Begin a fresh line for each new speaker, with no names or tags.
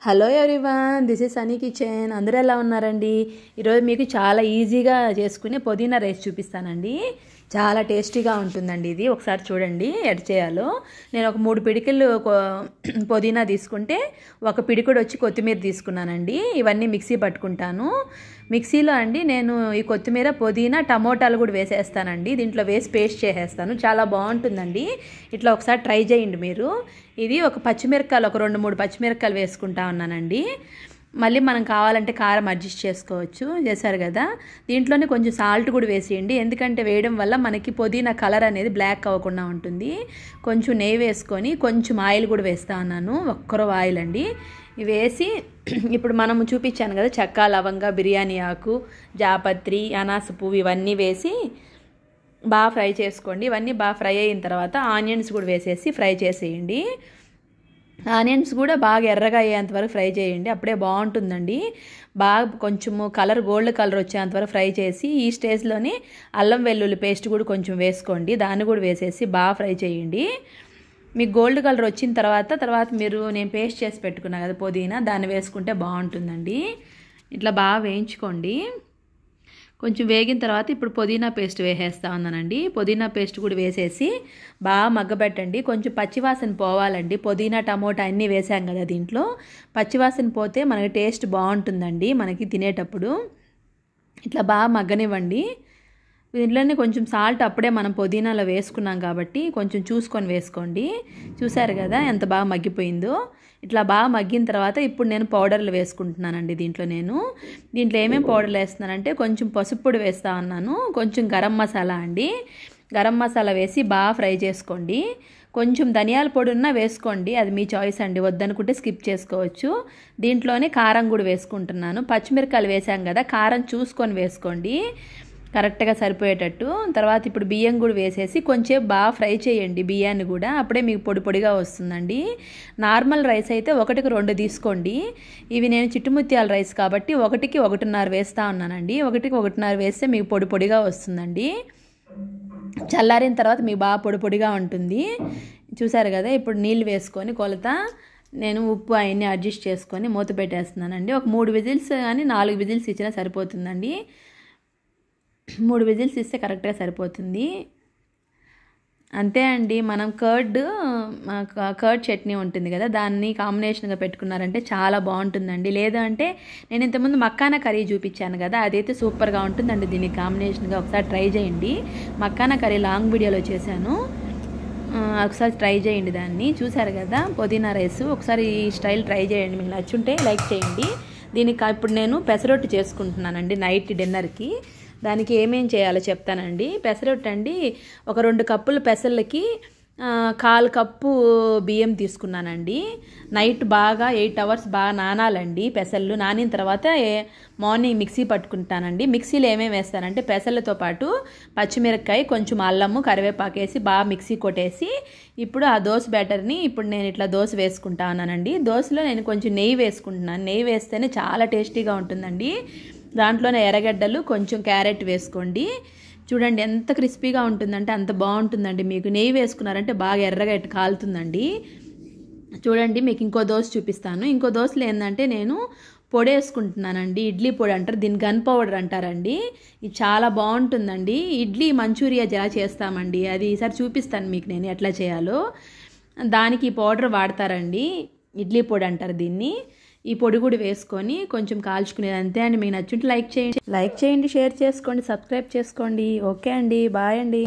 Hello everyone, this is Sunny kitchen. అందరూ ఎలా ఉన్నారండి? ఈరోజు మీకు చాలా ఈజీగా చేసుకునే పుదీనా రైస్ చూపిస్తానండి. చాలా టేస్టీగా ఉంటుందండి. ఇది ఒకసారి చూడండి ఎడ్ చేయాలో. నేను ఒక 3 పిడికిళ్ళు పుదీనా తీసుకుంటే ఒక పిడికుడు వచ్చి కొత్తిమీర తీసుకున్నానండి. ఇవన్నీ మిక్సీ పట్టుకుంటాను. మిక్సీలో అండి నేను ఈ కొత్తిమీర, పుదీనా, టమోటాలు కూడా వేసేస్తానండి. దీంట్లో వేసి పేస్ట్ చేసేస్తాను. చాలా బాగుంటుందండి. ఇట్లా ఒకసారి ట్రై చేయండి మీరు. ఇది ఒక పచ్చిమిరపకాయలు, ఒక 2-3 పచ్చిమిరపకాయలు వేసుకుంటా ఉన్నానండి. మళ్ళీ మనం కావాలంటే కారం అడ్జస్ట్ చేసుకోవచ్చు. చేశారు కదా. దీంట్లోనే కొంచెం సాల్ట్ కూడా వేసేయండి. ఎందుకంటే వేయడం వల్ల మనకి పుదీనా కలర్ అనేది బ్లాక్ అవ్వకుండా ఉంటుంది. కొంచెం నెయ్యి వేసుకొని కొంచెం ఆయిల్ కూడా వేస్తా ఉన్నాను. ఒక్కరో ఆయిల్ అండి. ఇవి వేసి ఇప్పుడు మనము చూపించాను కదా, చెక్క, లవంగ, బిర్యానీ ఆకు, జాపత్రి, అనాస పువ్వు ఇవన్నీ వేసి బాగా ఫ్రై చేసుకోండి. ఇవన్నీ బాగా ఫ్రై అయిన తర్వాత ఆనియన్స్ కూడా వేసేసి ఫ్రై చేసేయండి. ఆనియన్స్ కూడా బాగా ఎర్రగా అయ్యేంత వరకు ఫ్రై చేయండి. అప్పుడే బాగుంటుందండి. బాగా కొంచెము కలర్, గోల్డ్ కలర్ వచ్చేంత వరకు ఫ్రై చేసి ఈ స్టేజ్లోనే అల్లం వెల్లుల్లి పేస్ట్ కూడా కొంచెం వేసుకోండి. దాన్ని కూడా వేసేసి బాగా ఫ్రై చేయండి. మీకు గోల్డ్ కలర్ వచ్చిన తర్వాత మీరు నేను పేస్ట్ చేసి పెట్టుకున్నా కదా పుదీనా, దాన్ని వేసుకుంటే బాగుంటుందండి. ఇట్లా బాగా వేయించుకోండి. కొంచెం వేగిన తర్వాత ఇప్పుడు పుదీనా పేస్ట్ వేసేస్తా ఉన్నానండి. పుదీనా పేస్ట్ కూడా వేసేసి బాగా మగ్గబెట్టండి. కొంచెం పచ్చివాసన పోవాలండి. పుదీనా, టమోటా అన్నీ వేసాం కదా దీంట్లో. పచ్చివాసన పోతే మనకి టేస్ట్ బాగుంటుందండి మనకి తినేటప్పుడు. ఇట్లా బాగా మగ్గనివ్వండి. దీంట్లోనే కొంచెం సాల్ట్ అప్పుడే మనం పుదీనాలో వేసుకున్నాం కాబట్టి కొంచెం చూసుకొని వేసుకోండి. చూసారు కదా ఎంత బాగా మగ్గిపోయిందో. ఇట్లా బాగా మగ్గిన తర్వాత ఇప్పుడు నేను పౌడర్లు వేసుకుంటున్నానండి. దీంట్లో ఏమేమి పౌడర్లు వేస్తున్నానంటే కొంచెం పసుపు పొడి వేస్తా ఉన్నాను, కొంచెం గరం మసాలా అండి. గరం మసాలా వేసి బాగా ఫ్రై చేసుకోండి. కొంచెం ధనియాల పొడి ఉన్నా వేసుకోండి, అది మీ చాయిస్ అండి. వద్దనుకుంటే స్కిప్ చేసుకోవచ్చు. దీంట్లోనే కారం కూడా వేసుకుంటున్నాను. పచ్చిమిరపకాయలు వేసాం కదా, కారం చూసుకొని వేసుకోండి కరెక్ట్గా సరిపోయేటట్టు. తర్వాత ఇప్పుడు బియ్యం కూడా వేసేసి కొంచెం బాగా ఫ్రై చేయండి బియ్యాన్ని కూడా. అప్పుడే మీకు పొడి పొడిగా వస్తుందండి. నార్మల్ రైస్ అయితే 1కి 2 తీసుకోండి. ఇవి నేను చిట్టుముత్యాల రైస్ కాబట్టి 1కి 1.5 వేస్తూ ఉన్నానండి. 1కి 1.5 వేస్తే మీకు పొడి పొడిగా వస్తుందండి. చల్లారిన తర్వాత మీకు బాగా పొడి పొడిగా ఉంటుంది. చూసారు కదా. ఇప్పుడు నీళ్ళు వేసుకొని కొలత నేను ఉప్పు అవన్నీ అడ్జస్ట్ చేసుకొని మూత పెట్టేస్తున్నానండి. ఒక 3 విజిల్స్ కానీ 4 విజిల్స్ ఇచ్చినా సరిపోతుందండి. 3 విజిల్స్ ఇస్తే కరెక్ట్గా సరిపోతుంది. అంతే అండి. మనం కర్డ్ చట్నీ ఉంటుంది కదా, దాన్ని కాంబినేషన్గా పెట్టుకున్నారంటే చాలా బాగుంటుందండి. లేదంటే నేను ఇంతకుముందు మక్కానా కర్రీ చూపించాను కదా, అదైతే సూపర్గా ఉంటుందండి. దీన్ని కాంబినేషన్గా ఒకసారి ట్రై చేయండి. మక్కానా కర్రీ లాంగ్ వీడియోలో చేశాను, ఒకసారి ట్రై చేయండి దాన్ని. చూసారు కదా పుదీనా రైస్. ఒకసారి ఈ స్టైల్ ట్రై చేయండి. మీకు నచ్చుంటే లైక్ చేయండి. దీనికి ఇప్పుడు నేను పెసరొట్టు చేసుకుంటున్నానండి నైట్ డిన్నర్కి. దానికి ఏమేం చేయాలో చెప్తానండి. పెసరొట్టు అండి, ఒక 2 కప్పుల పెసర్లకి 1/4 కప్పు బియ్యం తీసుకున్నానండి. నైట్ బాగా 8 అవర్స్ బాగా నానాలండి పెసర్లు. నానిన తర్వాత మార్నింగ్ మిక్సీ పట్టుకుంటానండి. మిక్సీలో ఏమేమి వేస్తానంటే పెసర్లతో పాటు పచ్చిమిరపకాయ, కొంచెం అల్లము, కరివేపాకు వేసి బాగా మిక్సీ కొట్టేసి ఇప్పుడు ఆ దోశ బ్యాటర్ని ఇప్పుడు నేను ఇట్లా దోశ వేసుకుంటా ఉన్నానండి. దోశలో నేను కొంచెం నెయ్యి వేసుకుంటున్నాను. నెయ్యి వేస్తేనే చాలా టేస్టీగా ఉంటుందండి. దాంట్లోనే ఎర్రగడ్డలు, కొంచెం క్యారెట్ వేసుకోండి. చూడండి ఎంత క్రిస్పీగా ఉంటుందంటే అంత బాగుంటుందండి. మీకు నెయ్యి వేసుకున్నారంటే బాగా ఎర్రగా కాలుతుందండి. చూడండి మీకు ఇంకో దోశ చూపిస్తాను. ఇంకో దోశలో ఏంటంటే నేను పొడి వేసుకుంటున్నానండి. ఇడ్లీ పొడి అంటారు, దీన్ని గన్ పౌడర్ అంటారండి. ఇది చాలా బాగుంటుందండి. ఇడ్లీ మంచూరియా ఎలా చేస్తామండి, అది ఈసారి చూపిస్తాను మీకు నేను ఎట్లా చేయాలో. దానికి ఈ పౌడర్ వాడతారండి. ఇడ్లీ పొడి అంటారు దీన్ని. ఈ పొడి కూడా వేసుకొని కొంచెం కాల్చుకునేది. అంతే అండి. మీకు నచ్చుంటే లైక్ చేయండి, షేర్ చేసుకోండి, సబ్స్క్రైబ్ చేసుకోండి. ఓకే అండి, బాయ్ అండి.